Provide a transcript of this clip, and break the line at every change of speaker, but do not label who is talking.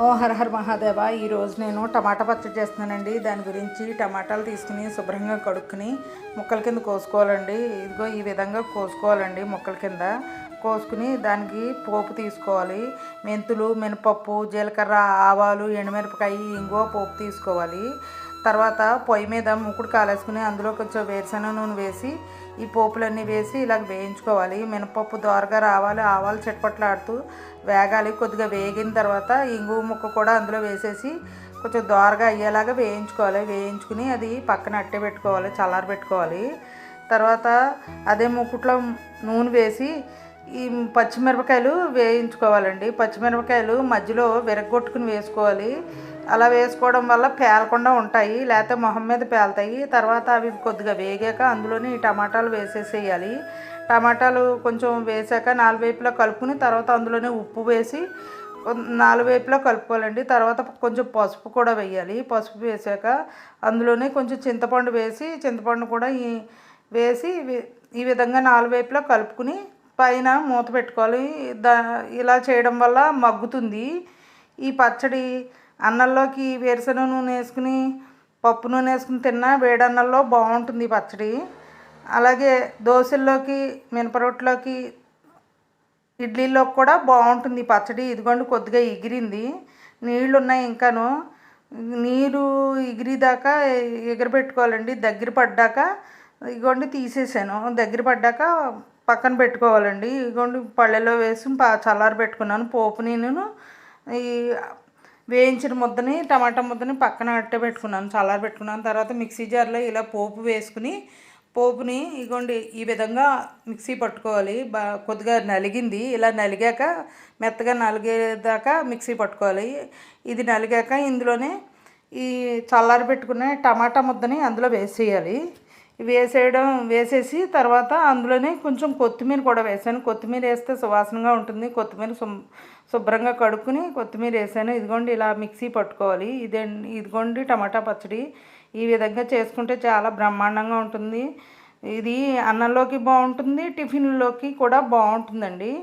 ఓ హర హర మహాదేవ. ఈరోజు నేను టమాటా పచ్చడి చేస్తున్నానండి. దాని గురించి టమాటాలు తీసుకుని శుభ్రంగా కడుక్కుని ముక్కల కింద కోసుకోవాలండి. ఇదిగో ఈ విధంగా కోసుకోవాలండి. ముక్కల కింద కోసుకుని దానికి పోపు తీసుకోవాలి. మెంతులు, మినపప్పు, జీలకర్ర, ఆవాలు, ఎండుమిరపకాయ, ఇంగువ పోపు తీసుకోవాలి. తర్వాత పొయ్యి మీద మూకుడు కాలేసుకుని అందులో కొంచెం వేరుశనగ నూనె వేసి ఈ పోపులన్నీ వేసి ఇలాగ వేయించుకోవాలి. మినపప్పు దోరగా రావాలి, ఆవాలు చిటపట్లాడుతూ వేగాలి. కొద్దిగా వేగిన తర్వాత ఇంగువ ముక్క కూడా అందులో వేసేసి కొంచెం దోరగా అయ్యేలాగా వేయించుకోవాలి. వేయించుకుని అది పక్కన అట్టే పెట్టుకోవాలి, చల్లారబెట్టుకోవాలి. తర్వాత అదే మూకుట్లో నూనె వేసి ఈ పచ్చిమిరపకాయలు వేయించుకోవాలండి. పచ్చిమిరపకాయలు మధ్యలో విరగ్గొట్టుకుని వేసుకోవాలి. అలా వేసుకోవడం వల్ల పేలకుండా ఉంటాయి, లేకపోతే మొహం మీద పేలుతాయి. తర్వాత అవి కొద్దిగా వేగాక అందులోని టమాటాలు వేసేసేయాలి. టమాటాలు కొంచెం వేసాక నాలుగు వైపులా కలుపుకుని తర్వాత అందులోనే ఉప్పు వేసి నాలుగు వైపులా కలుపుకోవాలండి. తర్వాత కొంచెం పసుపు కూడా వేయాలి. పసుపు వేసాక అందులోనే కొంచెం చింతపండు వేసి చింతపండు కూడా వేసి ఈ విధంగా నాలుగు వైపులా కలుపుకుని పైన మూత పెట్టుకోవాలి. ఇలా చేయడం వల్ల మగ్గుతుంది ఈ పచ్చడి. అన్నంలోకి వేరుశనగ నూనె వేసుకుని పప్పు నూనె వేసుకుని తిన్నా వేడన్నంలో బాగుంటుంది ఈ పచ్చడి. అలాగే దోశల్లోకి, మినపరొట్టులోకి, ఇడ్లీలోకి కూడా బాగుంటుంది ఈ పచ్చడి. ఇదిగోండి కొద్దిగా ఎగిరింది, నీళ్ళు ఉన్నాయి ఇంకాను. నీరు ఎగిరిదాకా ఎగరబెట్టుకోవాలండి. దగ్గర పడ్డాక ఇదిగోండి తీసేసాను. దగ్గర పడ్డాక పక్కన పెట్టుకోవాలండి. ఇదిగోండి పళ్ళెలో వేసి చల్లారి పెట్టుకున్నాను. పోపు నేను ఈ వేయించిన ముద్దని, టమాటా ముద్దని పక్కన అట్టే పెట్టుకున్నాను, చల్లారి పెట్టుకున్నాను. తర్వాత మిక్సీ జార్లో ఇలా పోపు వేసుకుని పోపుని ఇగోండి ఈ విధంగా మిక్సీ పట్టుకోవాలి. కొద్దిగా నలిగింది, ఇలా నలిగాక మెత్తగా నలిగేదాకా మిక్సీ పట్టుకోవాలి. ఇది నలిగాక ఇందులోనే ఈ చల్లారి పెట్టుకునే టమాటా ముద్దని అందులో వేసేయాలి. వేసేసి తర్వాత అందులోనే కొంచెం కొత్తిమీర కూడా వేసాను. కొత్తిమీర వేస్తే సువాసనగా ఉంటుంది. కొత్తిమీర శుభ్రంగా కడుక్కుని కొత్తిమీర వేసాను. ఇదిగోండి ఇలా మిక్సీ పట్టుకోవాలి. ఇదిగోండి టమాటా పచ్చడి. ఈ విధంగా చేసుకుంటే చాలా బ్రహ్మాండంగా ఉంటుంది. ఇది అన్నంలోకి బాగుంటుంది, టిఫిన్లోకి కూడా బాగుంటుందండి.